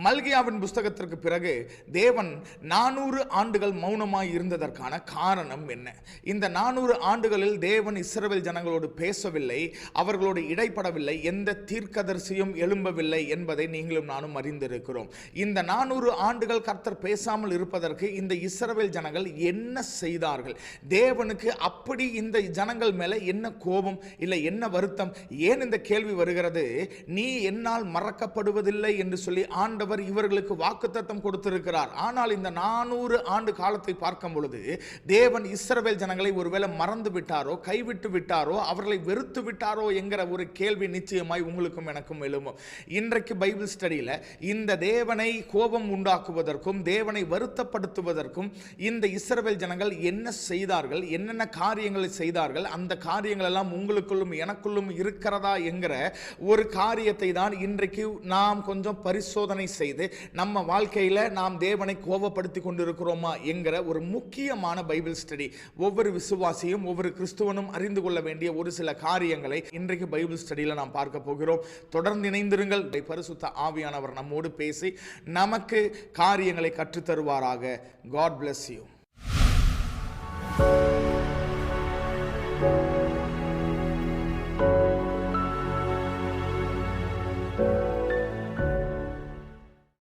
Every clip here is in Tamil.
மல்கியாவின் புஸ்தகத்திற்கு பிறகு தேவன் 400 ஆண்டுகள் மௌனமாய் இருந்ததற்கான காரணம் என்ன? இந்த 400 ஆண்டுகளில் தேவன் இஸ்ரவேல் ஜனங்களோடு பேசவில்லை, அவர்களோடு இடைப்படவில்லை, எந்த தீர்க்கதரிசியும் எழும்பவில்லை என்பதை நீங்களும் நானும் அறிந்திருக்கிறோம். இந்த 400 ஆண்டுகள் கர்த்தர் பேசாமல் இருப்பதற்கு இந்த இஸ்ரவேல் ஜனங்கள் என்ன செய்தார்கள்? தேவனுக்கு அப்படி இந்த ஜனங்கள் மேல என்ன கோபம், இல்லை என்ன வருத்தம்? ஏன் இந்த கேள்வி வருகிறது? நீ என்னால் மறக்கப்படுவதில்லை என்று சொல்லி ஆண்டவர் இவர்களுக்கு வாக்குத்தத்தம் கொடுத்திருக்கிறார். ஆனால் இந்த 400 ஆண்டு காலத்தை பார்க்கும் பொழுது தேவன் இஸ்ரவேல் ஜனங்களை ஒருவேளை மறந்து விட்டாரோ, கைவிட்டு விட்டாரோ, அவர்களை வெறுத்து விட்டாரோ என்கிற ஒரு கேள்வி நிச்சயமாய் உங்களுக்கும் எனக்கும் எழும்பும். இன்றைக்கு பைபிள் ஸ்டடியில் இந்த தேவனை கோபம் உண்டாக்குவதற்கும் தேவனை வருத்தப்படுத்துவதற்கும் இந்த இஸ்ரவேல் ஜனங்கள் என்ன செய்தார்கள், என்னென்ன காரியங்களை செய்தார்கள், அந்த காரியங்கள் எல்லாம் உங்களுக்குள்ளும் எனக்குள்ளும் இருக்கிறதா என்கிற ஒரு காரியத்தை தான் இன்றைக்கு நாம் கொஞ்சம் பரிசோதனை செய்து நம்ம வாழ்க்கையில் நாம் தேவனை கோபப்படுத்தி கொண்டிருக்கிறோமா என்கிற ஒரு முக்கியமான பைபிள் ஸ்டடி. ஒவ்வொரு விசுவாசியும் ஒவ்வொரு கிறிஸ்துவனும் அறிந்து கொள்ள வேண்டிய ஒரு சில காரியங்களை இன்றைக்கு பைபிள் ஸ்டடியில் நாம் பார்க்க போகிறோம். தொடர்ந்து இணைந்திருங்கள். பரிசுத்த ஆவியானவர் நம்மோடு பேசி நமக்கு காரியங்களை கற்றுத்தருவாராக. God bless you.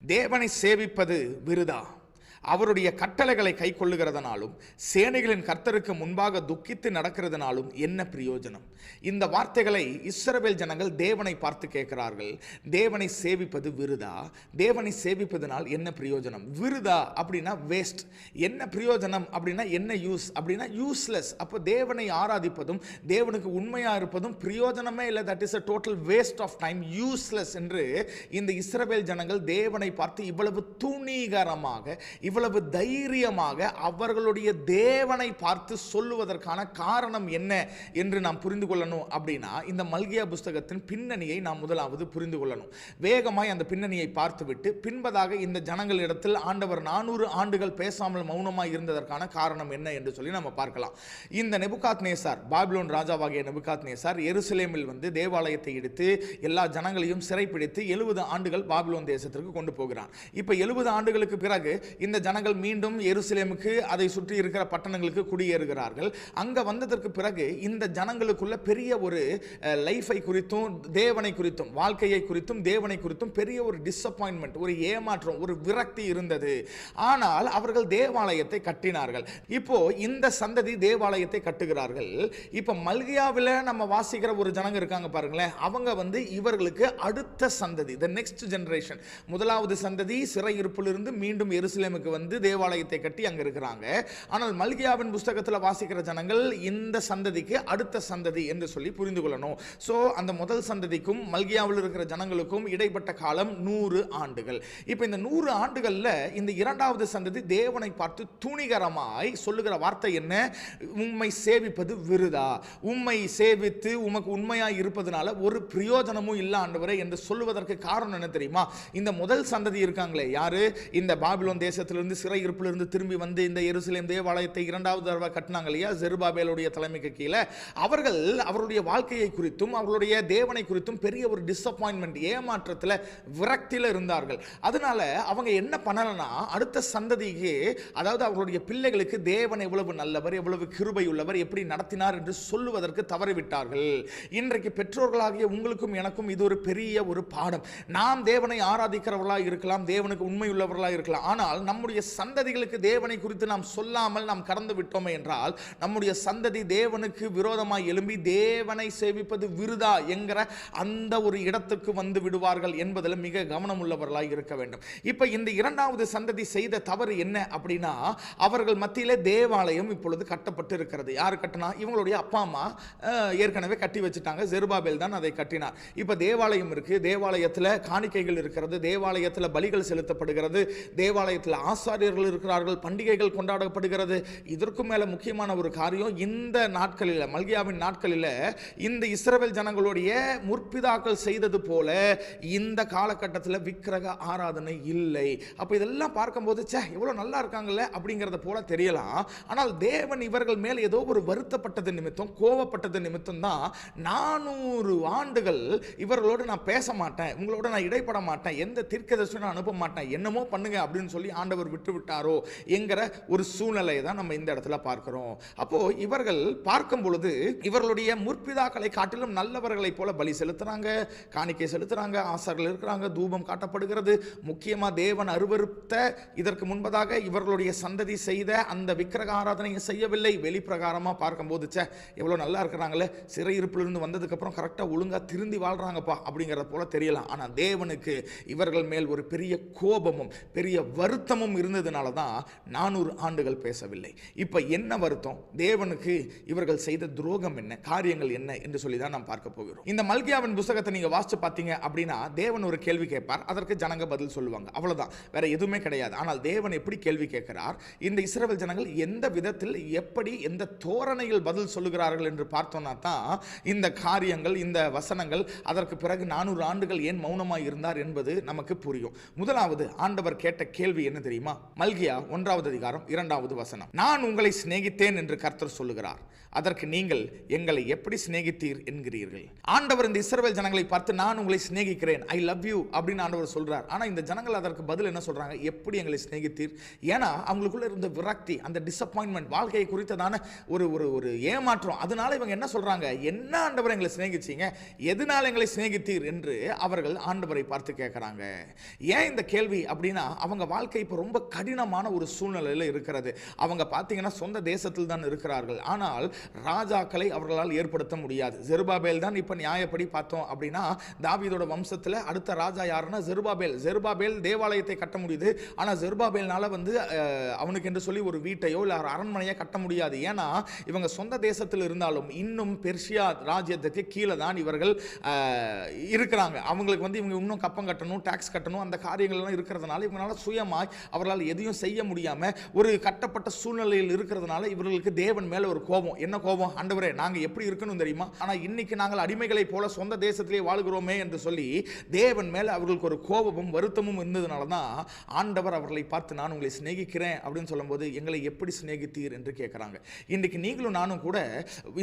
தேவனை சேவிப்பது விருதா? அவருடைய கட்டளைகளை கை கொள்ளுகிறதுனாலும் சேனைகளின் கர்த்தருக்கு முன்பாக துக்கித்து நடக்கிறதுனாலும் என்ன பிரயோஜனம்? இந்த வார்த்தைகளை இஸ்ரவேல் ஜனங்கள் தேவனை பார்த்து கேட்கிறார்கள். தேவனை சேவிப்பது விருதா? தேவனை சேவிப்பதனால் என்ன பிரயோஜனம்? விருதா அப்படின்னா வேஸ்ட். என்ன பிரயோஜனம் அப்படின்னா என்ன யூஸ் அப்படின்னா யூஸ்லெஸ். அப்போ தேவனை ஆராதிப்பதும் தேவனுக்கு உண்மையாக இருப்பதும் பிரயோஜனமே இல்லை. That is a total waste of time, useless என்று இந்த இஸ்ரவேல் ஜனங்கள் தேவனை பார்த்து இவ்வளவு துணிகரமாக, இவ்வளவு தைரியமாக அவர்களுடைய தேவனை பார்த்து சொல்லுவதற்கான காரணம் என்ன என்று நாம் புரிந்து கொள்ளணும். அப்படின்னா இந்த மல்கியா புஸ்தகத்தின் பின்னணியை நாம் முதலாவது புரிந்து கொள்ளணும். வேகமாய் அந்த பின்னணியை பார்த்துவிட்டு பின்பதாக இந்த ஜனங்களிடத்தில் ஆண்டவர் 400 ஆண்டுகள் பேசாமல் மௌனமாய் இருந்ததற்கான காரணம் என்ன என்று சொல்லி நம்ம பார்க்கலாம். இந்த நேபுகாத்நேசார், பாபிலோன் ராஜாவாகிய நேபுகாத்நேசார் எருசலேமில் வந்து தேவாலயத்தை இடித்து எல்லா ஜனங்களையும் சிறைப்பிடித்து 70 ஆண்டுகள் பாபிலோன் தேசத்திற்கு கொண்டு போகிறார். இப்போ 70 ஆண்டுகளுக்கு பிறகு இந்த ஜனங்கள் மீண்டும் எருசலேமுக்கு அதை சுற்றி இருக்கிற பட்டணங்களுக்கு குடியேறுகிறார்கள். அங்க வந்ததற்கு பிறகு இந்த ஜனங்களுக்குள்ள பெரிய ஒரு லைஃபை குறித்தும் தேவனை குறித்தும் வாழ்க்கையை குறித்தும் தேவனை குறித்தும் பெரிய ஒரு டிசப்பாயின்மெண்ட், ஒரு ஏமாற்றம், ஒரு விரக்தி இருந்தது. ஆனால் அவர்கள் தேவாலயத்தை கட்டினார்கள். இப்போ இந்த சந்ததி தேவாலயத்தை கட்டுகிறார்கள். இப்போ மல்கியாவில் நம்ம வாசிக்கிற ஒரு ஜனங்க இருக்காங்க பாருங்களேன், அவங்க வந்து இவர்களுக்கு அடுத்த சந்ததி, தி நெக்ஸ்ட் ஜெனரேஷன். முதலாவது சந்ததி சிறையிருப்பிலிருந்து மீண்டும் எருசலேமுக்கு வந்து தேவாலயத்தை கட்டி அங்க இருக்கிறாங்க. ஆனால் மல்கியாவின் புஸ்தகத்தில் வாசிக்கிற ஜனங்கள் இந்த சந்ததிக்கு அடுத்த சந்ததி என்று சொல்லி புரிந்து கொள்ளணும். சோ அந்த முதல் சந்ததிக்கும் மல்கியாவில் இருக்கிற ஜனங்களுக்கும் இடைப்பட்ட காலம் 100 ஆண்டுகள். இப்போ இந்த 100 ஆண்டுகள்ல இந்த இரண்டாவது சந்ததி தேவனை பார்த்து துணிகரமாய் சொல்லுகிற வார்த்தை என்ன? உம்மை சேவிப்பது விருதா, உம்மை சேவித்து உமக்கு உண்மையாய் இருப்பதனால ஒரு பிரயோஜனமும் இல்ல ஆண்டவரே என்று சொல்லுவதற்கு காரணம் என்ன தெரியுமா? இந்த முதல் சந்ததி இருக்காங்களே, யாரு? இந்த பாபிலோன் தேசத்திலிருந்து சிறையிருப்பிலிருந்து திரும்பி வந்து இந்த எருசலேம் தேவாலயத்தை இரண்டாவது தடவை கட்டினாங்க இல்லையா, செருபாபேலுடைய தலைமைக்கு கீழே. அவர்கள் அவருடைய வாழ்க்கையை குறித்தும் அவர்களுடைய தேவனை குறித்தும் பெரிய ஒரு டிசப்பாயின்மெண்ட், ஏமாற்றத்தில், விரக்தியில் இருந்தார்கள். அதனால அவங்க என்ன பண்ணலன்னா அடுத்த சந்ததிக்கு, அதாவது அவர்களுடைய பிள்ளைகளுக்கு தேவன் எவ்வளவு நல்லவர், எவ்வளவு கிருபை உள்ளவர், எப்படி நடத்தினார் என்று சொல்லுவதற்கு தவறிவிட்டார்கள். இன்றைக்கு பெற்றோர்களாகிய உங்களுக்கும் எனக்கும் இது ஒரு பெரிய ஒரு பாடம். நாம் தேவனை ஆராதிக்கிறவர்களாக இருக்கலாம், தேவனுக்கு உண்மை உள்ளவர்களாக இருக்கலாம். ஆனால் நம்முடைய சந்ததிகளுக்கு தேவனை குறித்து நாம் சொல்லாமல் நாம் கடந்து விட்டோமே என்றால் நம்முடைய சந்ததி தேவனுக்கு விரோதமாய் எழும்பி தேவனை சேவிப்பது விருதா என்கிற அந்த ஒரு இடத்துக்கு வந்து விடுவார்கள் என்பதில் மிக கவனம் உள்ளவர்களாய் இருக்க வேண்டும். இப்ப இந்த இரண்டாவது சந்ததி செய்த தவறு என்ன அப்படின்னா, அவர்கள் மத்தியிலே தேவாலயம் இப்பொழுது கட்டப்பட்டு இருக்கிறது. யார் கட்டினா? இவங்களுடைய அப்பா அம்மா ஏற்கனவே கட்டி வச்சுட்டாங்க. செருபாபேல் தான் அதை கட்டினார். இப்ப தேவாலயம் இருக்கு, தேவாலயத்தில் காணிக்கைகள் இருக்கிறது, தேவாலயத்தில் பலிகள் செலுத்தப்படுகிறது, தேவாலயத்தில் ஆசாரியர்கள் இருக்கிறார்கள், பண்டிகைகள் கொண்டாடப்படுகிறது. இதற்கும் மேல முக்கியமான ஒரு காரியம், இந்த நாட்களில் மல்கியாவின் நாட்களில் இந்த இஸ்ரவேல் ஜனங்களுடைய முற்பிதாக்கள் செய்தது போல இந்த காலகட்டத்தில் விக்கிரக ஆராதனை இல்லை. அப்ப இதெல்லாம் பார்க்கும்போது எவ்வளவு நல்லா இருக்காங்கல்ல அப்படிங்கறத போல தெரியலாம். ஆனால் தேவன் இவர்கள் மேல் ஏதோ ஒரு வருத்தப்பட்டது நிமித்தம், கோவப்பட்டது நிமித்தம் தான் 400 ஆண்டுகள் இவர்களோடு நான் பேச மாட்டேன், உங்களோட நான் இடைப்பட மாட்டேன், எந்த தீர்க்கதரிசியும் நான் அனுப்ப மாட்டேன், என்னமோ பண்ணுங்க அப்படின்னு சொல்லி ஆண்டவர் விட்டு விட்டாரோ என்கிற ஒரு சூழ்நிலையை தான் நம்ம இந்த இடத்துல பார்க்கிறோம். அப்போ இவர்கள் பார்க்கும் பொழுது இவர்களுடைய முற்பிதாக்களை காட்டிலும் நல்லவர்களை போல பலி செலுத்துறாங்க, காணிக்கை செலுத்துறாங்க, ஆசார்கள் இருக்கிறாங்க, தூபம் காட்டப்படுகிறது. முக்கியமா தேவன் அருவருத்த இதற்கு முன்பதாக இவர்களுடைய சந்ததி செய்த அந்த விக்கிரக ஆராதனையை செய்யவில்லை. வெளிப்பிரகாரமா பார்க்கும்போது எவ்வளவு நல்லா இருக்கிறாங்களே, சிறையிருப்பிலிருந்து வந்ததுக்கு அப்புறம் கரெக்டா ஒழுங்கா திருந்தி வாழ்றாங்கப்பா அப்படிங்கறத போல தெரியலாம். ஆனா தேவனுக்கு இவர்கள் மேல் ஒரு பெரிய கோபமும் பெரிய வருத்தமும் இருந்ததுனால தான் 400 ஆண்டுகள் பேசவில்லை. இப்ப என்ன வருத்தம், தேவனுக்கு இவர்கள் செய்த துரோகம் என்ன, காரியங்கள் என்ன என்று சொல்லி தான் நாம் பார்க்க போகிறோம். இந்த மல்கியாவின் புத்தகத்தை நீங்க வாசிச்சு பார்த்தீங்க அப்படின்னா தேவன் ஒரு கேள்வி கேட்பார், அதற்கு ஜனங்க பதில் சொல்லுவாங்க, அவ்வளவுதான், வேற எதுவுமே கிடையாது. ஆனால் தேவன் எப்படி கேள்வி கேட்கிறார், இந்த இஸ்ரவேல் ஜனங்கள் எந்த விதத்தில் எப்படி எந்த தோரணையில் பதில் சொல்லுகிறார்கள் என்று பார்த்தோம்னா தான் இந்த காரியங்கள், இந்த வசனங்கள், அதற்கு பிறகு 400 ஆண்டுகள் ஏன் மௌனமாய் இருந்தார் என்பது நமக்கு புரியும். முதலாவது ஆண்டவர் கேட்ட கேள்வி என்ன தெரியுமா? மல்கியா 1வது அதிகாரம் 2வது வசனம். நான் உங்களை சிநேகித்தேன் என்று கர்த்தர் சொல்லுகிறார், அதற்கு நீங்கள் எங்களை எப்படி சிநேகித்தீர் என்கிறீர்கள். ஆண்டவர் இந்த இஸ்ரவேல் ஜனங்களை பார்த்து நான் உங்களை சிநேகிக்கிறேன், ஐ லவ் யூ அப்படின்னு ஆண்டவர் சொல்றார். ஆனா இந்த ஜனங்கள் அதற்கு பதில் என்ன சொல்றாங்க, எப்படி எங்களை சிநேகித்தீர்? ஏன்னா அவங்களுக்குள்ள இருந்த விரக்தி, அந்த டிசப்பாயின்மெண்ட், வாழ்க்கையை குறித்ததான ஒரு ஒரு ஒரு ஏமாற்றம், அதனால இவங்க என்ன சொல்றாங்க, என்ன ஆண்டவர் எங்களை சிநேகிச்சீங்க, எதனால எங்களை சிநேகித்தீர் என்று அவர்கள் ஆண்டவரை பார்த்து கேட்கிறாங்க. ஏன் இந்த கேள்வி அப்படின்னா அவங்க வாழ்க்கை இப்போ ரொம்ப கடினமான ஒரு சூழ்நிலையில் இருக்கிறது. அவங்க பார்த்தீங்கன்னா சொந்த தேசத்தில் தான் இருக்கிறார்கள், ஆனால் ராஜாக்களை அவர்களால் ஏற்படுத்த முடியாது. ஜெருபாபேல் தான் இப்ப நியாயப்படி பார்த்தோம் அப்படின்னா தாவீதோட வம்சத்தில் அடுத்த ராஜா யாருன்னா ஜெருபாபேல். ஜெருபாபேல் தேவாலயத்தை கட்ட முடியுது, ஆனா ஜெருபாபேல்னால அவனுக்கு என்று சொல்லி ஒரு வீட்டையோ இல்ல அரண்மனையை கட்ட முடியாது. ஏன்னா இவங்க சொந்த தேசத்தில் இருந்தாலும் இன்னும் பெர்ஷியா ராஜ்யத்துக்கு கீழே தான் இவர்கள் இருக்கிறாங்க. அவங்களுக்கு இவங்க இன்னும் கப்பம் கட்டணும், டாக்ஸ் கட்டணும், அந்த காரியங்கள் எல்லாம் இருக்கிறதுனால இவங்களால சுயமாய் அவர்களால் எதையும் செய்ய முடியாம ஒரு கட்டப்பட்ட சூழ்நிலையில் இருக்கிறதுனால இவர்களுக்கு தேவன் மேல ஒரு கோபம். என்ன கோபம்? ஆண்டவரே நாங்க எப்படி இருக்கணும் தெரியுமா, ஆனா இன்னைக்கு நாங்கள் அடிமைகளை போல சொந்த தேசத்திலே வாழ்கிறோமே என்று சொல்லி தேவன் மேல அவர்களுக்கு ஒரு கோபமும் வருத்தமும் இருந்ததுனால தான் ஆண்டவர் அவர்களை பார்த்து நான் உங்களை சிநேகிக்கிறேன் அப்படின்னு சொல்லும்போது எங்களை எப்படி சிநேகித்தீர் என்று கேட்கிறாங்க. இன்னைக்கு நீங்களும் நானும் கூட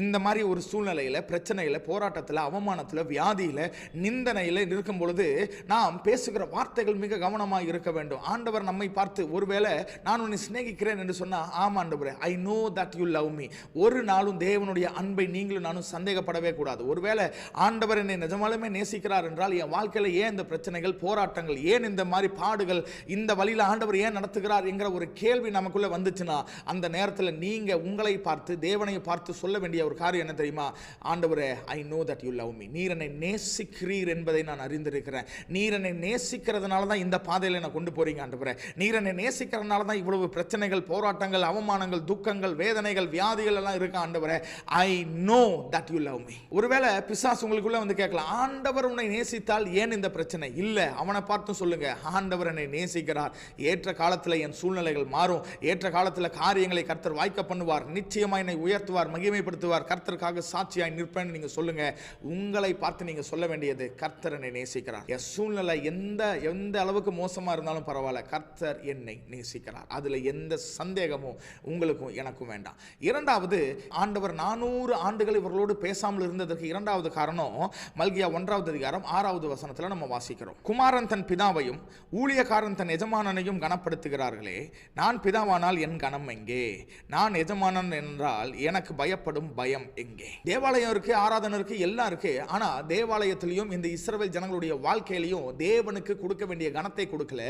இந்த மாதிரி ஒரு சூழ்நிலையில, பிரச்சனையில, போராட்டத்தில், அவமானத்தில், வியாதியில, நிந்தனையில இருக்கும் பொழுது நாம் பேசுகிற வார்த்தைகள் மிக கவனமாக இருக்க வேண்டும். ஆண்டவர் நம்மை பார்த்து ஒருவேளை நான் உன்னை சிநேகிக்கிறேன் என்று சொன்னா, ஆமா ஆண்டவரே, I know that you love me. ஒரு நாளும் தேவனுடைய அன்பை நீங்களும் நானும் சந்தேகப்படவே கூடாது. ஒருவேளை ஆண்டவர் என்னை நிஜமாலுமே நேசிக்கிறார் என்றால் என் வாழ்க்கையில ஏன் இந்த பிரச்சனைகள், போராட்டங்கள், ஏன் இந்த மாதிரி பாடுகள், இந்த வழியில ஆண்டவர் ஏன் நடத்துகிறார் என்கிற ஒரு கேள்வி நமக்குள்ள வந்துச்சுன்னா அந்த நேரத்தில் நீங்க உங்களை பார்த்து தேவனை பார்த்து சொல்ல வேண்டிய ஒரு காரியம் என்ன தெரியுமா? ஆண்டவரே, I know that you love me. நீர் என்னை நேசிக்கிறீர் என்பதை நான் அறிந்திருக்கிறேன். நீர் என்னை நேசிக்கிறதுனால தான் இந்த பாதையில நான் கொண்டு போறீங்க ஆண்டவரே. நீர் என்னை நேசிக்கிறதுனால தான் இவ்வளவு பிரச்சனைகள், போராட்டங்கள், அவமானங்கள், துக்கங்கள், வேதனைகள், வியாதிகள் எல்லாம் இருக்கு ஆண்டவரே. I know that you love me. ஒருவேளை பிசாசு உங்களுக்குள்ள கேட்கலாம், ஆண்டவர் உன்னை நேசித்தால் ஏன் இந்த பிரச்சனை? இல்ல, அவனை பார்த்து சொல்லுங்க, ஆண்டவர் என்னை நேசிக்கிறார். ஏற்ற காலத்தில் என் சூழ்நிலைகள் மாறும், ஏற்ற காலத்தில் காரியங்களை கர்த்தர் வாய்க்க பண்ணுவார், நிச்சயமாய் என்னை உயர்த்துவார், மகிமைப்படுத்துவார், கர்த்தருக்காக சாட்சியாய் நிற்பேன்னு நீங்க சொல்லுங்க. உங்களை பார்த்து நீங்க சொல்ல வேண்டியது, கர்த்தர் என்னை நேசிக்கிறார். என் சூழ்நிலை எந்த அளவுக்கு மோசமா இருந்தாலும் பரவாயில்ல, கர்த்தர் என்னை நேசிக்கிறார். அதுல எந்த சந்தேகமும் உங்களுக்கும் எனக்கும் வேண்டாம். இரண்டாவது, ஆண்டவர் 400 ஆண்டுகள் இவர்களோடு பேசாமல் இருந்ததற்கு இரண்டாவது காரணம் மல்கியா 1வது அதிகாரம் 6வது வசனத்துல நம்ம வாசிக்கிறோம். குமாரன் தன் பிதாவையும் ஊழியக்காரன் தன் எஜமானனையும் கனப்படுத்துகிறார்களே, நான் பிதாவானால் என் கனம் எங்கே? நான் எஜமானன் என்றால் எனக்கு பயப்படும் பயம் எங்கே? தேவாலயம் இருக்கு, ஆராதனை இருக்கு, எல்லாம் இருக்கு. ஆனா தேவாலயத்திலையும் இந்த இஸ்ரவேல் ஜனங்களுடைய வாழ்க்கையிலையும் தேவனுக்கு கொடுக்க வேண்டிய கனத்தை கொடுக்கல,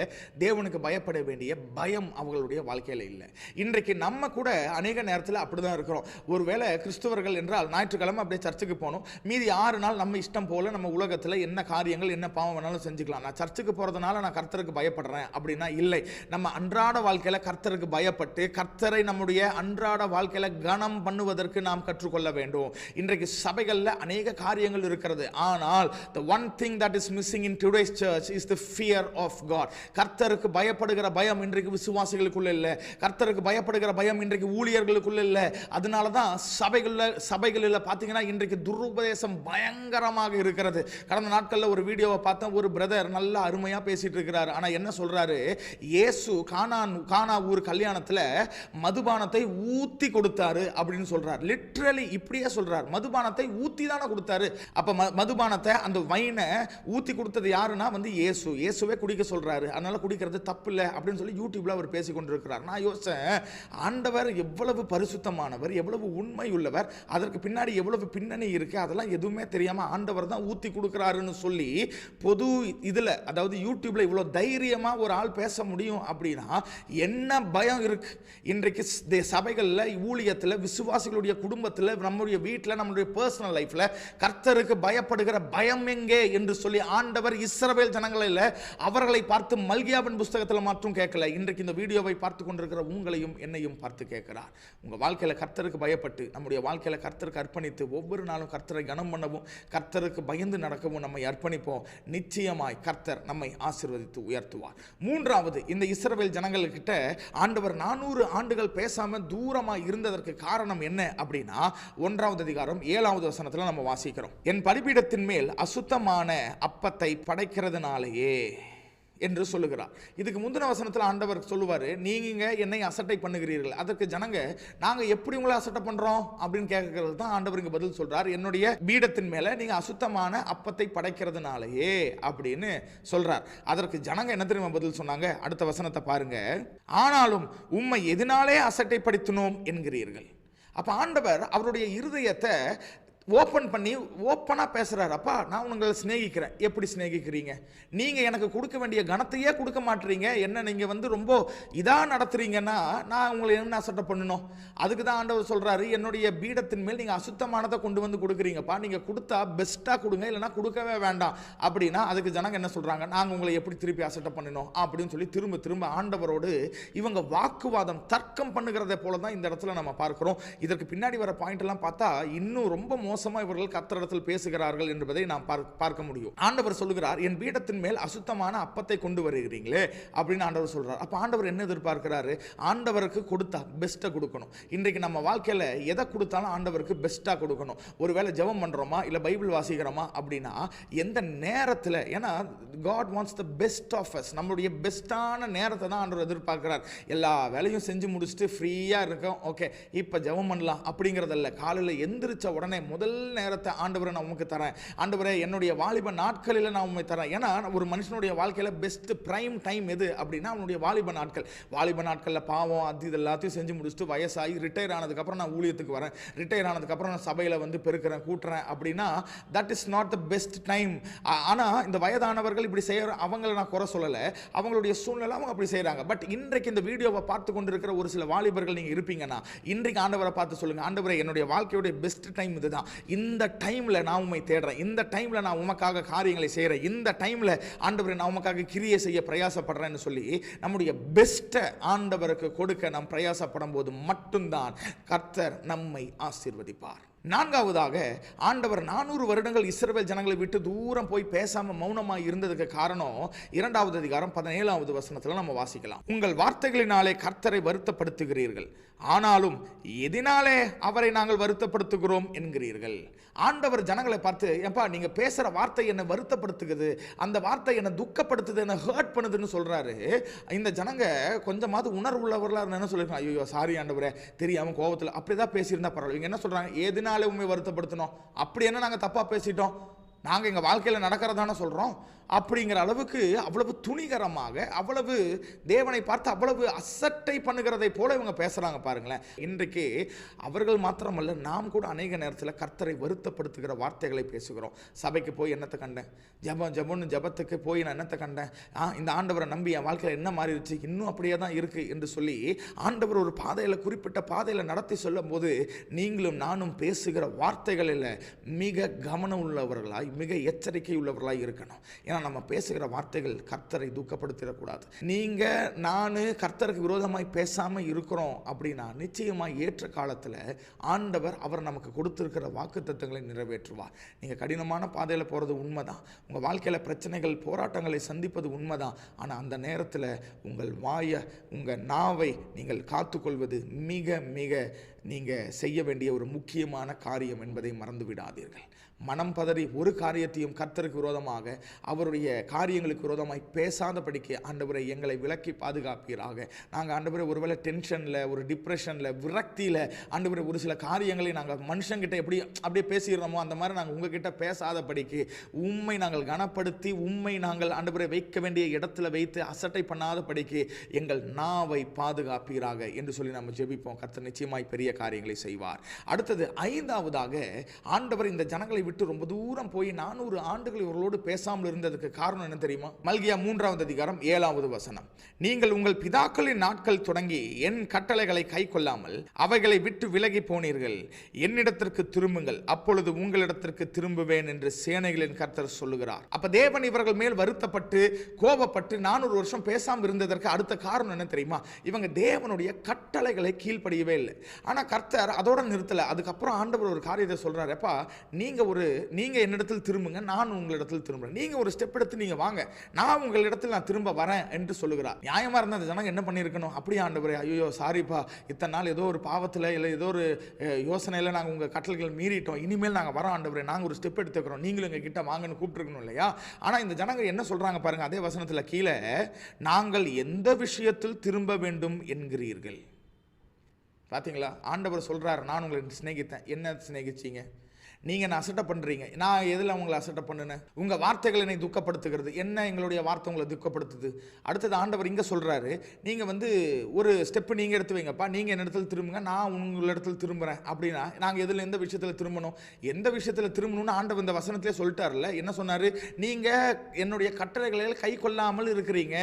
தேவனுக்கு பயப்பட வேண்டிய பயம் அவங்களுடைய வாழ்க்கையில இல்லை. இன்றைக்கு நம்ம கூட அநேக நேரத்தில் அப்படிதான் இருக்கிறோம். ஒருவேளை கிறிஸ்தவர்கள் என்றால் ஞாயிற்றுக்கிழமை அப்படியே சர்ச்சுக்கு போகணும், மீதி 6 நாள் நம்ம இஷ்டம் போல நம்ம உலகத்தில் என்ன காரியங்கள், என்ன பாவம் வேணாலும் செஞ்சுக்கலாம். நான் சர்ச்சுக்கு போறதுனால நான் கர்த்தருக்கு பயப்படுறேன் அப்படின்னா இல்லை. நம்ம அன்றாட வாழ்க்கையில கர்த்தருக்கு பயப்பட்டு கர்த்தரை நம்முடைய அன்றாட வாழ்க்கையில கனம் பண்ணுவதற்கு நாம் கற்றுக்கொள்ள வேண்டும். இன்றைக்கு சபைகளில் அநேக காரியங்கள் இருக்கிறது, ஆனால் the one thing that is missing in today's church is the fear of God. கர்த்தருக்கு பயப்படுகிற பயம் இன்றைக்கு விசுவாசிகளுக்குள்ள இல்லை. கர்த்தருக்கு பயப்படுகிற பயம் இன்றைக்கு ஊழியர்களுக்குள்ள இல்லை. அதனால தான் சபைகளில் பார்த்தீங்கன்னா இன்றைக்கு துருபதேசம் பயங்கரமாக இருக்கிறது. கடந்த நாட்களில் ஒரு வீடியோவை பார்த்தேன். ஒரு பிரதர் நல்லா அருமையாக பேசிட்டு இருக்கிறார். ஆனால் என்ன சொல்றாரு, இயேசு கானா ஊர் கல்யாணத்தில் மதுபானத்தை ஊத்தி கொடுத்தாரு அப்படின்னு சொல்றார். லிட்ரலி இப்படியே சொல்றார், மதுபானத்தை ஊத்தி தானே கொடுத்தாரு. அப்ப மதுபானத்தை அந்த வைனை ஊத்தி கொடுத்தது யாருன்னா இயேசுவே குடிக்க சொல்றாரு. அதனால குடிக்கிறது தப்பு இல்லை அப்படின்னு சொல்லி யூடியூப்ல அவர் பேசி கொண்டிருக்கிறார். நான் யோசிச்சேன், ஆண்டவர் எவ்வளவு பரிசுத்தமானவர், எவ்வளவு உண்மை உள்ளவர், அதற்கு பின்னாடி எவ்வளவு பின்னணி இருக்கு, அதெல்லாம் எதுவுமே தெரியாம ஆண்டவர் தான் ஊத்தி கொடுக்கிறாருன்னு சொல்லி பொது இதுல, அதாவது யூடியூப்ல இவ்வளவு தைரியமா ஒரு ஆள் பேச முடியும் அப்படின்னா என்ன பயம் இருக்கு? இன்றைக்கு சபைகள்ல, ஊழியத்தில், விசுவாசிகளுடைய குடும்பத்தில், நம்முடைய வீட்டில், நம்முடைய பர்சனல் லைஃப்ல கர்த்தருக்கு பயப்படுகிற பயம் எங்கே என்று சொல்லி ஆண்டவர் இஸ்ரவேல் ஜனங்களில் அவர்களை பார்த்து மல்கியாவின் புஸ்தகத்தில் மட்டும் கேட்கல, இன்றைக்கு இந்த வீடியோவை பார்த்து கொண்டிருக்கிற உங்களையும் என்னையும் பார்த்து கேட்கிறார். உங்க வாழ்க்கையில கர்த்தருக்கு பயப்பட்டு, நம்முடைய வாழ்க்கையில கர்த்தருக்கு அர்ப்பணித்து, ஒவ்வொரு நாளும் கர்த்தரை கனம் பண்ணவும், கர்த்தருக்கு பயந்து நடக்கவும் நம்மை அர்ப்பணிப்போம். நிச்சயமாய் கர்த்தர் நம்மை ஆசீர்வதித்து உயர்த்துவார். மூன்றாவது, இந்த இஸ்ரவேல் ஜனங்கள்கிட்ட ஆண்டவர் 400 ஆண்டுகள் பேசாம தூரமா இருந்ததற்கு காரணம் என்ன அப்படின்னா 1வது அதிகாரம் 7வது வசனத்துல நம்ம வாசிக்கிறோம். என் பலிபீடத்தின் மேல் அசுத்தமான அப்பத்தை படைக்கிறதுனாலேயே என்று சொல்லுகிறார். இதுக்கு முந்தின வசனத்தில் ஆண்டவர் சொல்லுவார், நீங்க என்னை அசட்டை பண்ணுகிறீர்கள். அதற்கு ஜனங்க, நாங்க எப்படி உங்களை அசட்டை பண்றோம் அப்படின்னு கேட்கறது தான் ஆண்டவர் இங்க பதில் சொல்றார். என்னுடைய பீடத்தின் மேல நீங்க அசுத்தமான அப்பத்தை படைக்கிறதுனாலேயே அப்படின்னு சொல்றார். அதற்கு ஜனங்க என்ன தெரியுமா பதில் சொன்னாங்க? அடுத்த வசனத்தை பாருங்க. ஆனாலும் உம்மை எதனாலே அசட்டைப்படுத்தினோம் என்கிறீர்கள். அப்ப ஆண்டவர் அவருடைய இருதயத்தை ஓப்பன் பண்ணி ஓப்பனாக பேசுகிறார். அப்பா, நான் உங்களை சிநேகிக்கிறேன். எப்படி சிநேகிக்கிறீங்க? நீங்கள் எனக்கு கொடுக்க வேண்டிய கனத்தையே கொடுக்க மாட்டீங்க. என்ன நீங்கள் ரொம்ப இதாக நடத்துறீங்கன்னா நான் உங்களை என்ன அசட்டை பண்ணணும்? அதுக்கு தான் ஆண்டவர் சொல்கிறாரு, என்னுடைய பீடத்தின் மேல் நீங்கள் அசுத்தமானதை கொண்டு வந்து கொடுக்குறீங்கப்பா, நீங்கள் கொடுத்தா பெஸ்ட்டாக கொடுங்க, இல்லைனா கொடுக்கவே வேண்டாம் அப்படின்னா அதுக்கு ஜனங்க என்ன சொல்கிறாங்க? நாங்கள் உங்களை எப்படி திருப்பி அசட்டை பண்ணணும் அப்படின்னு சொல்லி திரும்ப திரும்ப ஆண்டவரோடு இவங்க வாக்குவாதம், தர்க்கம் பண்ணுகிறதை போல தான் இந்த இடத்துல நம்ம பார்க்கிறோம். இதற்கு பின்னாடி வர பாயிண்ட் எல்லாம் பார்த்தா இன்னும் ரொம்ப மோசமா இவர்கள் கர்த்தரிடத்தில் பேசுகிறார்கள் என்பதை நாம் பார்க்க முடியும். ஆண்டவர் சொல்லுகிறார், என் பீடத்தின் மேல் அசுத்தமான அப்பத்தை கொண்டு வருகிறீங்களே அப்படின்னு ஆண்டவர் சொல்றார். அப்ப ஆண்டவர் என்ன எதிர்பார்க்கிறாரு? ஆண்டவருக்கு கொடுத்தா பெஸ்ட்டை கொடுக்கணும். இன்றைக்கு நம்ம வாழ்க்கையில எதை கொடுத்தாலும் ஆண்டவருக்கு பெஸ்ட்டா கொடுக்கணும். ஒருவேளை ஜெபம் பண்றோமா, இல்ல பைபிள் வாசிக்கிறோமா அப்படின்னா எந்த நேரத்தில், ஏன்னா God wants the best of us, நம்மளுடைய பெஸ்டான நேரத்தை தான் ஆண்டவர் எதிர்பார்க்கிறார். எல்லா வேலையும் செஞ்சு முடிச்சுட்டு ஃப்ரீயா இருக்கோம், ஓகே இப்ப ஜெபம் பண்ணலாம் அப்படிங்கிறதல்ல. காலையில் எந்திரிச்ச உடனே முதல் நேரத்தை ஆண்டவரை நான் உமக்கு தரேன், ஆண்டவரே என்னுடைய வாலிப நாட்களில் நான் உண்மை தரேன். ஏன்னா ஒரு மனுஷனுடைய வாழ்க்கையில் பெஸ்ட் பிரைம் டைம் எது அப்படின்னா அவனுடைய வாலிப நாட்கள். வாலிப நாட்களில் பாவம் அது இது எல்லாத்தையும் செஞ்சு முடிச்சுட்டு வயசாகி ரிட்டையர் ஆனதுக்கப்புறம் நான் ஊழியத்துக்கு வரேன், ரிட்டையர் ஆனதுக்கப்புறம் நான் சபையில் பெருக்கிறேன் கூட்டுறேன் அப்படின்னா that is not the best time. ஆனால் இந்த வயதானவர்கள் இப்படி செய்கிற அவங்களை நான் குறை சொல்லலை, அவங்களுடைய சூழ்நிலை அவங்க அப்படி செய்கிறாங்க. பட் இன்றைக்கு இந்த வீடியோவை பார்த்து கொண்டிருக்கிற ஒரு சில வாலிபர்கள் நீங்கள் இருப்பீங்கன்னா இன்றைக்கு ஆண்டவரை பார்த்து சொல்லுங்கள், ஆண்டவரே என்னுடைய வாழ்க்கையுடைய பெஸ்ட் டைம் இதுதான், இந்த டைம்ல நான் உம்மை தேடுறேன், இந்த டைம்ல நான் உமக்காக காரியங்களை செய்கிறேன், இந்த டைம்ல ஆண்டவரை நான் உமக்காக கிரியை செய்ய பிரயாசப்படுறேன்னு சொல்லி நம்முடைய பெஸ்ட்டை ஆண்டவருக்கு கொடுக்க நாம் பிரயாசப்படும் போது மட்டும்தான் கர்த்தர் நம்மை ஆசீர்வதிப்பார். நான்காவதாக, ஆண்டவர் 400 வருடங்கள் இஸ்ரவேல் ஜனங்களை விட்டு தூரம் போய் பேசாம மௌனமாக இருந்ததுக்கு காரணம் 2வது அதிகாரம் 17வது வசனத்தில் நம்ம வாசிக்கலாம். உங்கள் வார்த்தைகளினாலே கர்த்தரை வருத்தப்படுத்துகிறீர்கள், ஆனாலும் எதினாலே அவரை நாங்கள் வருத்தப்படுத்துகிறோம் என்கிறீர்கள். ஆண்டவர் ஜனங்களை பார்த்து, ஏப்பா நீங்க பேசுற வார்த்தை என்னை வருத்தப்படுத்துகிறது, அந்த வார்த்தை என்னை துக்கப்படுத்துது, என்னை ஹர்ட் பண்ணுதுன்னு சொல்றாரு. இந்த ஜனங்க கொஞ்சமாவது உணர்வு உள்ளவர்களா என்ன சொல்லிருக்காங்க? ஐயோ சாரி ஆண்டவரே, தெரியாம கோபத்தில் அப்படிதான் பேசியிருந்தா பரவாயில்ல. இவங்க என்ன சொல்றாங்க? எதனால உண்மை வருத்தப்படுத்தணும்? அப்படி என்ன நாங்க தப்பா பேசிட்டோம்? நாங்கள் எங்கள் வாழ்க்கையில் நடக்கிறதான சொல்கிறோம் அப்படிங்கிற அளவுக்கு அவ்வளவு துணிகரமாக, அவ்வளவு தேவனை பார்த்து அவ்வளவு அசட்டை பண்ணுகிறதை போல இவங்க பேசுகிறாங்க பாருங்களேன். இன்றைக்கு அவர்கள் மாத்திரமல்ல, நாம் கூட அநேக நேரத்தில் கர்த்தரை வருத்தப்படுத்துகிற வார்த்தைகளை பேசுகிறோம். சபைக்கு போய் என்னத்தை கண்டேன், ஜபம்னு ஜபத்துக்கு போய் நான் என்னத்தை கண்டேன், இந்த ஆண்டவரை நம்பி என் வாழ்க்கையில் என்ன மாறிடுச்சு, இன்னும் அப்படியே தான் இருக்குது என்று சொல்லி ஆண்டவர் ஒரு பாதையில், குறிப்பிட்ட பாதையில் நடத்தி சொல்லும் போது நீங்களும் நானும் பேசுகிற வார்த்தைகளில் மிக கவனம் உள்ளவர்களாய், மிக எச்சரிக்கை உள்ளவர்களாக இருக்கணும். ஏன்னா நம்ம பேசுகிற வார்த்தைகள் கர்த்தரை துக்கப்படுத்திடக்கூடாது. நீங்கள் நான் கர்த்தருக்கு விரோதமாய் பேசாமல் இருக்கிறோம் அப்படின்னா நிச்சயமாக ஏற்ற காலத்தில் ஆண்டவர் அவர் நமக்கு கொடுத்திருக்கிற வாக்குத்தத்தங்களை நிறைவேற்றுவார். நீங்கள் கடினமான பாதையில் போகிறது உண்மைதான், உங்கள் வாழ்க்கையில் பிரச்சனைகள் போராட்டங்களை சந்திப்பது உண்மைதான். ஆனால் அந்த நேரத்தில் உங்கள் வாயை உங்கள் நாவை நீங்கள் காத்துக்கொள்வது மிக மிக நீங்கள் செய்ய வேண்டிய ஒரு முக்கியமான காரியம் என்பதை மறந்து விடாதீர்கள். மனம் பதறி ஒரு காரியத்தையும் கர்த்தருக்கு விரோதமாக அவருடைய காரியங்களுக்கு விரோதமாய் பேசாதபடிக்கு ஆண்டவரை எங்களை விலக்கி பாதுகாப்பீராக. நாங்கள் ஆண்டவரை ஒருவேளை டென்ஷனில், ஒரு டிப்ரெஷனில், விரக்தியில் ஆண்டவரை ஒரு சில காரியங்களை நாங்கள் மனுஷங்கிட்ட அப்படியே பேசிடுறோமோ அந்த மாதிரி நாங்கள் உங்ககிட்ட பேசாதபடிக்கு உம்மை நாங்கள் கனப்படுத்தி உம்மை நாங்கள் ஆண்டவரை வைக்க வேண்டிய இடத்துல வைத்து அசட்டை பண்ணாதபடிக்கு எங்கள் நாவை பாதுகாப்பீராக என்று சொல்லி நம்ம ஜெபிப்போம். கர்த்தர் நிச்சயமாய் பெரிய காரியங்களை செய்வார். அடுத்தது 5ஆவதாக, ஆண்டவர் இந்த ஜனங்களை விட்டு ரொம்ப தூரம் போய் 400 ஆண்டுகள் இவர்களோடு பேசாமல் இருந்ததுக்கு காரணம் என்ன தெரியுமா? மல்கியா 3ஆவது அதிகாரம் 7ஆவது வசனம். நீங்கள் உங்கள் பிதாக்களின் நாட்கள் தொடங்கி என் கட்டளைகளை கை கொள்ளாமல் அவைகளை விட்டு விலகி போனீர்கள். என்னிடத்திற்கு திரும்புங்கள், அப்பொழுது உங்களிடத்திற்கு திரும்புவேன் என்று சேனைகளின் கர்த்தர் சொல்லுகிறார். அப்ப தேவன் இவர்கள் மேல் வருத்தப்பட்டு கோபப்பட்டு 400 வருஷம் பேசாமல் இருந்ததற்கு அடுத்த காரணம் என்ன தெரியுமா? இவங்க தேவனுடைய கட்டளைகளை கீழ்ப்படியவே இல்லை. ஆனா கர்த்தர் அதோட நிறுத்தல. அதுக்கப்புறம் ஆண்டவர் ஒரு காரியத்தை சொல்றாரு, அப்பா நீங்க என்னிடத்தில் திரும்புங்க, நான் உங்களிடத்தில் திரும்புறேன். நீங்க ஒரு ஸ்டெப் எடுத்து நீங்க வாங்க, நான் உங்களிடத்தில் நான் திரும்ப வரேன் என்று சொல்லுகிறார். நியாயமா இருந்த அந்த ஜனங்க என்ன பண்ணியிருக்கணும்? அப்படியே ஆண்டவரே, ஐயோ சாரிப்பா, இத்தனை நாள் ஏதோ ஒரு பாவத்தில் இல்லை ஏதோ ஒரு யோசனையில் நாங்கள் உங்கள் கட்டளைகள் மீறிட்டோம், இனிமேல் நாங்கள் வரோம் ஆண்டவரே, நாங்கள் ஒரு ஸ்டெப் எடுத்துக்கிறோம், நீங்களும் எங்கள் கிட்ட வாங்கன்னு கூப்பிட்டுருக்கணும் இல்லையா? ஆனால் இந்த ஜனங்க என்ன சொல்றாங்க பாருங்க, அதே வசனத்தில் கீழே, நாங்கள் எந்த விஷயத்தில் திரும்ப வேண்டும் என்கிறீர்கள். பார்த்தீங்களா? ஆண்டவர் சொல்றாரு, நான் உங்களை சிநேகித்தேன். என்ன சிநேகிச்சீங்க? நீங்கள் என்ன அசட்டை பண்ணுறீங்க. நான் எதில் உங்களை அசட்டை பண்ணினேன்? உங்கள் வார்த்தைகள் என்னை துக்கப்படுத்துகிறது. என்ன எங்களுடைய வார்த்தை உங்களை துக்கப்படுத்துது? அடுத்தது ஆண்டவர் இங்கே சொல்கிறாரு, நீங்கள் ஒரு ஸ்டெப்பு நீங்கள் எடுத்து வைங்கப்பா, நீங்கள் என்ன இடத்துல திரும்புங்க, நான் உங்களிடத்தில் திரும்புகிறேன். அப்படின்னா நாங்கள் எதில் எந்த விஷயத்தில் திரும்பணும்? எந்த விஷயத்தில் திரும்பணும்னு ஆண்டவர் இந்த வசனத்திலே சொல்லிட்டார்ல. என்ன சொன்னார்? நீங்கள் என்னுடைய கட்டளைகளை கை கொள்ளாமல் இருக்கிறீங்க.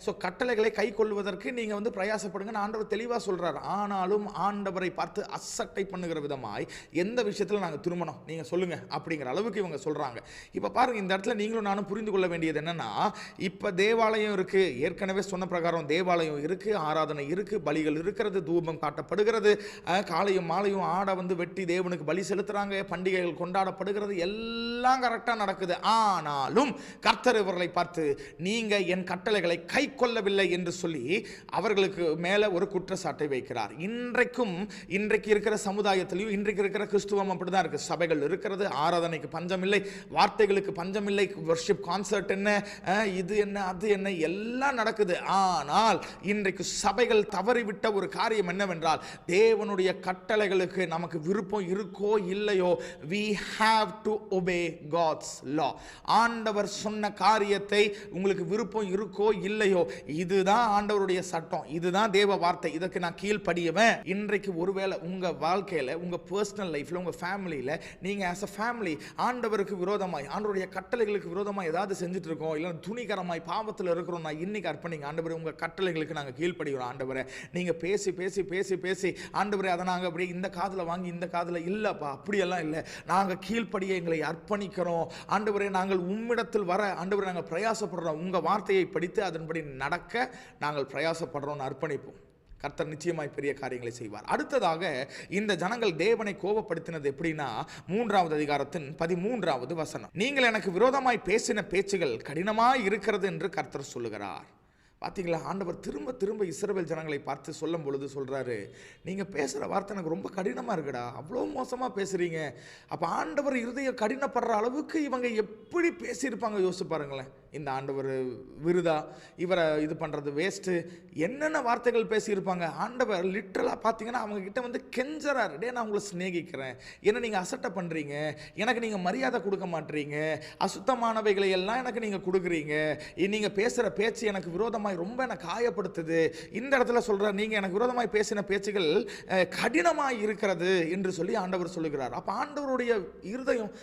ஸோ கட்டளைகளை கை கொள்வதற்கு நீங்கள் பிரயாசப்படுங்கன்னு ஆண்டவர் தெளிவாக சொல்கிறார். ஆனாலும் ஆண்டவரை பார்த்து அசட்டை பண்ணுகிற விதமாய் எந்த விஷயத்தில் நாங்கள் திரும்பணும் நீங்க சொல்லுங்க அப்படிங்கிற அளவுக்கு இவங்க சொல்றாங்க. இப்ப பாருங்க, இந்த இடத்துல நீங்களும் நானும் புரிந்து கொள்ள வேண்டியது என்னன்னா, இப்ப தேவாலயம் இருக்கு, ஏற்கனவே சொன்ன பிரகாரம் தேவாலயம் இருக்கு, ஆராதனை இருக்கு, பலிகள் இருக்கிறது, தூபம் காட்டப்படுகிறது, காலையும் மாலையும் ஆடை வெட்டி தேவனுக்கு பலி செலுத்துறாங்க, பண்டிகைகள் கொண்டாடப்படுகிறது, எல்லாம் கரெக்டா நடக்குது. ஆனாலும் கர்த்தர் இவர்களை பார்த்து நீங்க என் கட்டளைகளை கை கொள்ளவில்லை என்று சொல்லி அவர்களுக்கு மேல ஒரு குற்றச்சாட்டை வைக்கிறார். இன்றைக்கு இருக்கிற சமுதாயத்திலையும் இன்றைக்கு இருக்கிற கிறிஸ்துவம் அப்படிதான் இருக்கு. சபைகள் இருக்கிறது, ஆராதனைக்கு பஞ்சம் இல்லை, வார்த்தைகளுக்கு பஞ்சம் இல்லை, வர்ஷிப் கான்சர்ட் என்ன, இது என்ன, அது என்ன, எல்லாம் நடக்குது. ஆனால் இன்றைக்கு சபைகள் தவறிவிட்ட ஒரு காரியம் என்னவென்றால், தேவனுடைய கட்டளைகளுக்கு நமக்கு விருப்பம் இருக்கோ இல்லையோ, we have to obey God's law. ஆண்டவர் சொன்ன காரியத்தை உங்களுக்கு விருப்பம் இருக்கோ இல்லையோ, இதுதான் ஆண்டவருடைய சட்டம், இதுதான் தேவ வார்த்தை, இதற்கு நான் கீழ்ப்படியவேன். இன்றைக்கு ஒருவேளை உங்க வாழ்க்கையில, உங்க பர்சனல் லைஃப்ல, உங்க ஃபேமிலியில நீங்க as a family ஆண்டவருக்கு விரோதமாய், ஆண்டவருடைய கட்டளைகளுக்கு விரோதமாய் ஏதாவது செஞ்சுட்டு இருக்கோம், இல்ல துணிகரமாய் பாவத்தில் இருக்கிறோம், நான் இன்னைக்கு அர்ப்பணிங்க ஆண்டவரே, உங்க கட்டளைகளுக்கு நாங்க கீழ்ப்படிகிறோம் ஆண்டவரே. நீங்க பேசி பேசி பேசி பேசி ஆண்டவரே அதை நாங்க அப்படியே இந்த காதுல வாங்கி இந்த காதுல இல்லப்பா, அப்படியெல்லாம் இல்லை, நாங்க கீழ்ப்படிய எங்களை அர்ப்பணிக்கிறோம் ஆண்டவரே, நாங்கள் உம்மிடத்தில் வர ஆண்டவரே நாங்கள் பிரயாசப்படுறோம், உங்க வார்த்தையை படித்து அதன்படி நடக்க நாங்கள் பிரயாசப்படுறோம், அர்ப்பணிப்போம். கர்த்தர் நிச்சயமாய் பெரிய காரியங்களை செய்வார். அடுத்ததாக இந்த ஜனங்கள் தேவனை கோபப்படுத்தினது எப்படின்னா, 3ஆவது அதிகாரத்தின் 13ஆவது வசனம். நீங்கள் எனக்கு விரோதமாய் பேசின பேச்சுகள் கடினமாய் இருக்கிறது என்று கர்த்தர் சொல்லுகிறார். பார்த்தீங்களா? ஆண்டவர் திரும்ப திரும்ப இஸ்ரவேல் ஜனங்களை பார்த்து சொல்லும் பொழுது சொல்றாரு, நீங்க பேசுற வார்த்தை எனக்கு ரொம்ப கடினமா இருக்குடா, அவ்வளோ மோசமா பேசுறீங்க. அப்ப ஆண்டவர் இருதயம் கடினப்படுற அளவுக்கு இவங்க எப்படி பேசியிருப்பாங்க யோசிச்சு பாருங்களேன். இந்த ஆண்டவர் விருதா, இவரை இது பண்றது வேஸ்ட், என்னென்ன வார்த்தைகள் பேசியிருப்பாங்க. ஆண்டவர் லிட்டரலா பார்த்தீங்கன்னா அவங்க கிட்ட கெஞ்சறாரு, டே நான் உங்களை சிநேகிக்கிறேன், என்ன நீங்க அசட்டை பண்றீங்க, எனக்கு நீங்க மரியாதை கொடுக்க மாட்டீங்க, அசுத்தமானவைகளை எல்லாம் எனக்கு நீங்க கொடுக்குறீங்க, நீங்க பேசுற பேச்சு எனக்கு விரோதமா ரொம்ப எனக்கு காயப்படுத்துது. இந்த இடத்துல சொல்ற, நீங்க எனக்கு விரோதமாய் பேசின பேச்சுகள் கடினமாய் இருக்கிறது என்று சொல்லி ஆண்டவர் சொல்லுகிறார். அப்ப ஆண்டவருடைய இருதயம்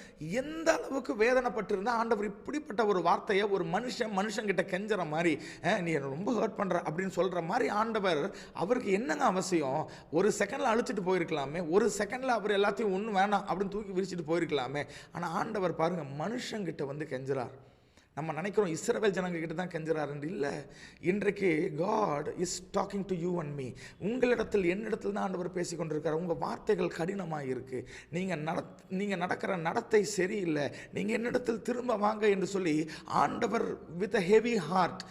எந்த அளவுக்கு வேதனைப்பட்டிருந்தா ஆண்டவர் இப்படிப்பட்ட ஒரு வார்த்தையை ஒரு ஒரு மனுஷங்கிட்ட கெஞ்சற மாதிரி, நீ என்ன ரொம்ப ஹர்ட் பண்ற அப்படின்னு சொல்ற மாதிரி ஆண்டவர், அவருக்கு என்னங்க அவசியம்? ஒரு செகண்ட்ல அழிச்சிட்டு போயிருக்கலாமே, ஒரு செகண்ட்ல அவர் எல்லாத்தையும் ஒன்றும் வேணாம் அப்படின்னு தூக்கி விரிச்சிட்டு போயிருக்கலாமே. ஆனால் ஆண்டவர் பாருங்க மனுஷங்கிட்ட வந்து கெஞ்சுறார். நம்ம நினைக்கிறோம் இஸ்ரவேல் ஜனங்க கிட்ட தான் கெஞ்சுறாருன்னு. இல்லை, இன்றைக்கு God is talking to you and me. உங்களிடத்தில் என்னிடத்தில் தான் ஆண்டவர் பேசி கொண்டிருக்கார். உங்கள் வார்த்தைகள் கடினமாக இருக்கு, நீங்கள் நடக்கிற நடத்தை சரியில்லை, நீங்கள் என்னிடத்தில் திரும்ப வாங்க என்று சொல்லி ஆண்டவர் வித் அ ஹெவி ஹார்ட்,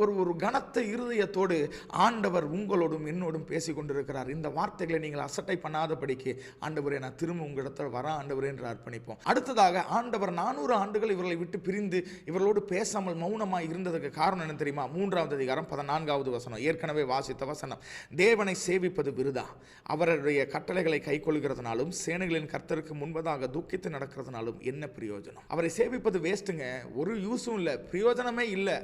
ஒரு கனத்த இருதயத்தோடு ஆண்டவர் உங்களோடும் என்னோடும் பேசி கொண்டிருக்கிறார். இந்த வார்த்தைகளை நீங்கள் அசட்டை பண்ணாதபடிக்கு ஆண்டவரே நான் திரும்ப உங்களிடத்தில் வர ஆண்டவரே என்று அர்ப்பணிப்போம். அடுத்ததாக ஆண்டவர் 400 ஆண்டுகள் இவர்களை விட்டு பிரிந்து இவர்களோடு பேசாமல் மௌனமாக இருந்ததுக்கு காரணம் என்ன தெரியுமா? 3வது அதிகாரம் 14வது வசனம், ஏற்கனவே வாசித்த வசனம். தேவனை சேவிப்பது விருதா, அவருடைய கட்டளைகளை கைக்கொள்கிறதுனாலும் சேனைகளின் கர்த்தருக்கு முன்பதாக துக்கித்து நடக்கிறதுனாலும் என்ன பிரயோஜனம்? அவரை சேவிப்பது வேஸ்ட்டுங்க, ஒரு யூஸும் இல்லை, பிரயோஜனமே இல்லை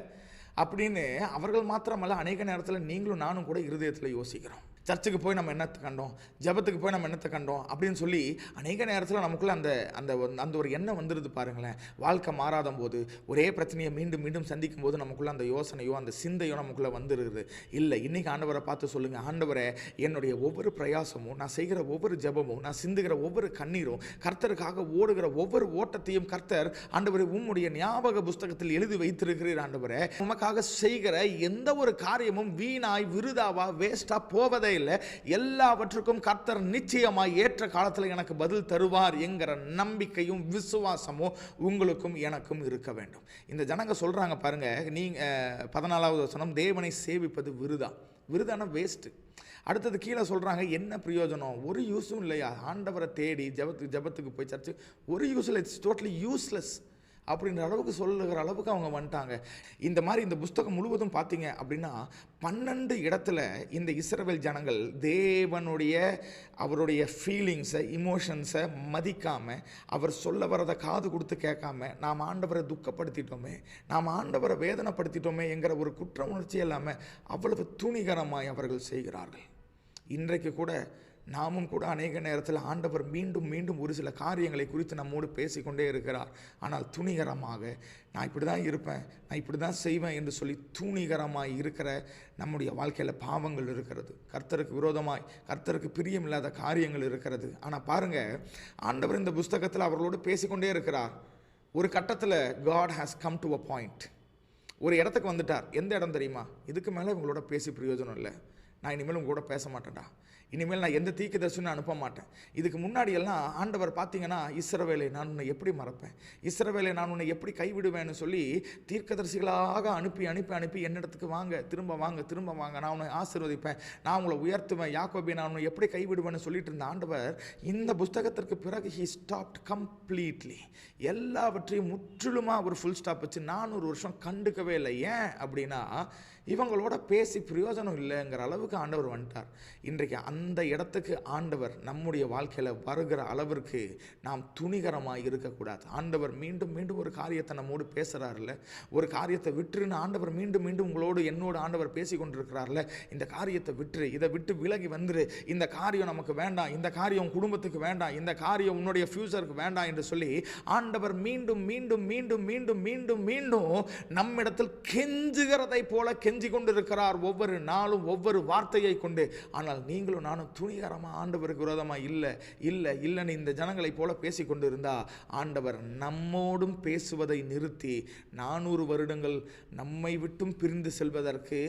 அப்படின்னு அவர்கள் மாத்திரமல்ல, அநேக நேரத்தில் நீங்களும் நானும் கூட இருதயத்தில் யோசிக்கிறோம். சர்ச்சுக்கு போய் நம்ம என்னத்தை கண்டோம், ஜபத்துக்கு போய் நம்ம என்னத்தை கண்டோம் அப்படின்னு சொல்லி அநேக நேரத்தில் நமக்குள்ள அந்த ஒரு எண்ணம் வந்துடுது பாருங்களேன். வாழ்க்கை மாறாத போது, ஒரே பிரச்சனையை மீண்டும் மீண்டும் சந்திக்கும் போது நமக்குள்ள அந்த யோசனையோ அந்த சிந்தையோ நமக்குள்ளே வந்துடுது. இல்லை, இன்னைக்கு ஆண்டவரை பார்த்து சொல்லுங்கள், ஆண்டவரே என்னுடைய ஒவ்வொரு பிரயாசமும், நான் செய்கிற ஒவ்வொரு ஜபமும், நான் சிந்துகிற ஒவ்வொரு கண்ணீரும், கர்த்தருக்காக ஓடுகிற ஒவ்வொரு ஓட்டத்தையும் கர்த்தர் ஆண்டவரே உம்முடைய ஞாபக புஸ்தகத்தில் எழுதி வைத்திருக்கிறீர். ஆண்டவரே உமக்காக செய்கிற எந்த ஒரு காரியமும் வீணாய் விருதாவா வேஸ்டா போவதே இல்லை. எல்லாவற்றுக்கும் கர்த்தர் நிச்சயமாய் ஏற்ற காலத்தில் எனக்கு பதில் தருவார் என்கிற நம்பிக்கையும் விசுவாசமும் உங்களுக்கும் எனக்கும் இருக்க வேண்டும். இந்த ஜனங்க சொல்றாங்க பாருங்க, நீங்க 14வது வசனம், தேவனை சேவிப்பது விருதான வேஸ்ட். அடுத்தது கீழே சொல்றாங்க, என்ன பிரயோஜனம்? ஒரு யூஸும் இல்லையா? ஆண்டவரை தேடி ஜபத்துக்கு போய் சர்ச்சு ஒரு யூஸ் இல்லை, இட்ஸ் டோட்டலி யூஸ்லெஸ் அப்படின்ற அளவுக்கு சொல்லுகிற அளவுக்கு அவங்க வந்துட்டாங்க. இந்த மாதிரி இந்த புஸ்தகம் முழுவதும் பார்த்தீங்க அப்படின்னா 12 இடத்துல இந்த இஸ்ரவேல் ஜனங்கள் அவருடைய ஃபீலிங்ஸை, இமோஷன்ஸை மதிக்காமல், அவர் சொல்ல வரதை காது கொடுத்து கேட்காம, நாம் ஆண்டவரை துக்கப்படுத்திட்டோமே, நாம் ஆண்டவரை வேதனைப்படுத்திட்டோமே என்கிற ஒரு குற்ற உணர்ச்சி இல்லாமல் அவ்வளவு துணிகரமாய் அவர்கள் செய்கிறார்கள். இன்றைக்கு கூட நாமும் கூட அநேக நேரத்தில் ஆண்டவர் மீண்டும் மீண்டும் ஒரு சில காரியங்களை குறித்து நம்மோடு பேசிக்கொண்டே இருக்கிறார். ஆனால் துணிகரமாக நான் இப்படி தான் இருப்பேன், நான் இப்படி தான் செய்வேன் என்று சொல்லி துணிகரமாய் இருக்கிற நம்முடைய வாழ்க்கையில் பாவங்கள் இருக்கிறது, கர்த்தருக்கு விரோதமாய், கர்த்தருக்கு பிரியமில்லாத காரியங்கள் இருக்கிறது. ஆனால் பாருங்கள், ஆண்டவர் இந்த புஸ்தகத்தில் அவர்களோடு பேசிக்கொண்டே இருக்கிறார். ஒரு கட்டத்தில் God has come to a point, ஒரு இடத்துக்கு வந்துட்டார். எந்த இடம் தெரியுமா? இதுக்கு மேலே இவங்களோட பேசி பிரயோஜனம் இல்லை, நான் இனிமேல் உங்களோட பேச மாட்டேன்டா, இனிமேல் நான் எந்த தீர்க்கதரிசனம் அனுப்ப மாட்டேன். இதுக்கு முன்னாடி எல்லாம் ஆண்டவர் பார்த்தீங்கன்னா, இஸ்ரவேலை நான் உன்னை எப்படி மறப்பேன், இஸ்ரவேலை நான் உன்னை எப்படி கைவிடுவேன்னு சொல்லி தீர்க்கதரிசிகளாக அனுப்பி அனுப்பி அனுப்பி என்னிடத்துக்கு வாங்க, திரும்ப வாங்க, நான் உன்னை ஆசீர்வதிப்பேன், நான் உங்களை உயர்த்துவேன், யாக்கோபே நான் உன்னை எப்படி கைவிடுவேன்னு சொல்லிட்டு இருந்த ஆண்டவர் இந்த புஸ்தகத்திற்கு பிறகு he stopped completely. எல்லாவற்றையும் முற்றிலுமாக ஒரு ஃபுல் ஸ்டாப் வச்சு 400 வருஷம் கண்டுக்கவே இல்லை. ஏன் அப்படின்னா, இவங்களோட பேசி பிரயோஜனம் இல்லைங்கிற அளவுக்கு ஆண்டவர் வந்துட்டார். இன்றைக்கு அந்த இடத்துக்கு ஆண்டவர் நம்முடைய வாழ்க்கையில் வருகிற அளவிற்கு நாம் துணிகரமாக இருக்கக்கூடாது. ஆண்டவர் மீண்டும் மீண்டும் ஒரு காரியத்தை நம்மோடு பேசுகிறார்ல, ஒரு காரியத்தை விட்டுருன்னு ஆண்டவர் மீண்டும் மீண்டும் உங்களோடு என்னோடு ஆண்டவர் பேசி கொண்டிருக்கிறார்ல, இந்த காரியத்தை விட்டுரு, இதை விட்டு விலகி வந்துரு, இந்த காரியம் நமக்கு வேண்டாம், இந்த காரியம் குடும்பத்துக்கு வேண்டாம், இந்த காரியம் உன்னுடைய ஃபியூச்சருக்கு வேண்டாம் என்று சொல்லி ஆண்டவர் மீண்டும் மீண்டும் மீண்டும் மீண்டும் மீண்டும் மீண்டும் நம்மிடத்தில் கெஞ்சுகிறதை போல கெஞ்சி கொண்டிருக்கிறார், ஒவ்வொரு நாளும் ஒவ்வொரு வார்த்தையை கொண்டு. ஆனால் நீங்களும் நானும் துணிகரமாக ஆண்டவருக்கு விரோதமாக இல்லைன்னு இந்த ஜனங்களை போல பேசி கொண்டு இருந்தா, ஆண்டவர் நம்மோடும் பேசுவதை நிறுத்தி 400 வருடங்கள் நம்மை விட்டும் பிரிந்து செல்வதற்கு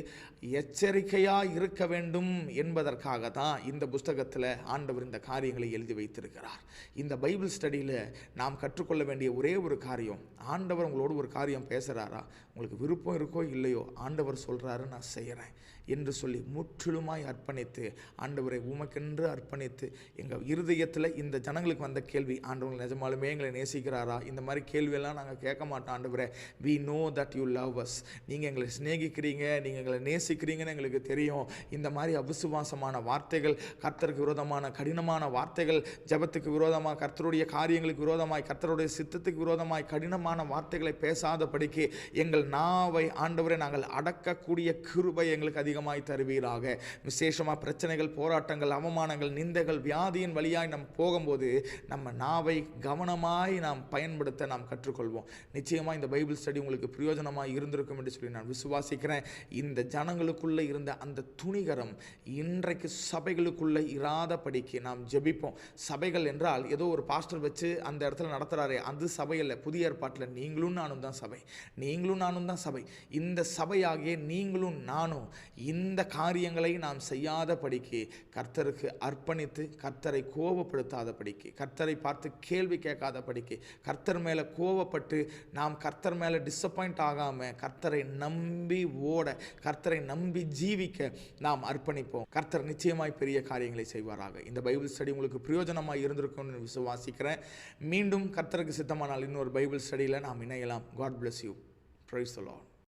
எச்சரிக்கையாக இருக்க வேண்டும் என்பதற்காக தான் இந்த புஸ்தகத்தில் ஆண்டவர் இந்த காரியங்களை எழுதி வைத்திருக்கிறார். இந்த பைபிள் ஸ்டடியில் நாம் கற்றுக்கொள்ள வேண்டிய ஒரே ஒரு காரியம், ஆண்டவர் உங்களோடு ஒரு காரியம் பேசுகிறாரா, உங்களுக்கு விருப்பம் இருக்கோ இல்லையோ, ஆண்டவர் சொல்கிறாரு நான் செய்கிறேன் என்று சொல்லி முற்றிலுமாய் அர்ப்பணித்து, ஆண்டவரை உமக்கென்று அர்ப்பணித்து, எங்கள் இருதயத்தில் இந்த ஜனங்களுக்கு வந்த கேள்வி, ஆண்டவர் நிஜமாலுமே எங்களை நேசிக்கிறாரா, இந்த மாதிரி கேள்வியெல்லாம் நாங்கள் கேட்க மாட்டோம். ஆண்டவரே, we know that you love us, நீங்கள் எங்களை சிநேகிக்கிறீங்க, நீங்கள் எங்களை நேசிக்கிறீங்கன்னு எங்களுக்கு தெரியும். இந்த மாதிரி அவிசுவாசமான வார்த்தைகள், கர்த்தருக்கு விரோதமான கடினமான வார்த்தைகள், ஜபத்துக்கு விரோதமாக, கர்த்தருடைய காரியங்களுக்கு விரோதமாய், கர்த்தருடைய சித்தத்துக்கு விரோதமாய் கடினமான வார்த்தைகளை பேசாதபடிக்கு எங்கள் நாவை ஆண்டவரை நாங்கள் அடக்க நடக்கக்கூடிய கிருபை எங்களுக்கு அதிகமாய் தருவீராக. விசேஷமாக பிரச்சனைகள், போராட்டங்கள், அவமானங்கள், நிந்தைகள், வியாதியின் வழியாய் நம்ம போகும்போது நம்ம நாவை கவனமாய் நாம் பயன்படுத்த நாம் கற்றுக்கொள்வோம். நிச்சயமாக இந்த பைபிள் ஸ்டடி உங்களுக்கு பிரயோஜனமாக இருந்திருக்கும் என்று சொல்லி நான் விசுவாசிக்கிறேன். இந்த ஜனங்களுக்குள்ளே இருந்த அந்த துணிகரம் இன்றைக்கு சபைகளுக்குள்ளே இராதபடிக்கு நாம் ஜெபிப்போம். சபைகள் என்றால் ஏதோ ஒரு பாஸ்டர் வச்சு அந்த இடத்துல நடத்துகிறாரே, அது சபையில். புதிய ஏற்பாட்டில் நீங்களும் நானும் தான் சபை, நீங்களும் நானும் தான் சபை. இந்த சபையாகிய நீங்களும் நானும் இந்த காரியங்களை நாம் செய்யாதபடிக்கு, கர்த்தருக்கு அர்ப்பணித்து கர்த்தரை கோபப்படுத்தாதபடிக்கு, கர்த்தரை பார்த்து கேள்வி கேட்காதபடிக்கு, கர்த்தர் மேலே கோபப்பட்டு நாம் கர்த்தர் மேலே டிசப்பாயிண்ட் ஆகாமல் கர்த்தரை நம்பி ஓட, கர்த்தரை நம்பி ஜீவிக்க நாம் அர்ப்பணிப்போம். கர்த்தர் நிச்சயமாய் பெரிய காரியங்களை செய்வாராக. இந்த பைபிள் ஸ்டடி உங்களுக்கு பிரயோஜனமாக இருந்திருக்கும்னு விசுவாசிக்கிறேன். மீண்டும் கர்த்தருக்கு சித்தமானால் இன்னொரு பைபிள் ஸ்டடியில் நாம் இணையலாம். God bless you. Praise the Lord.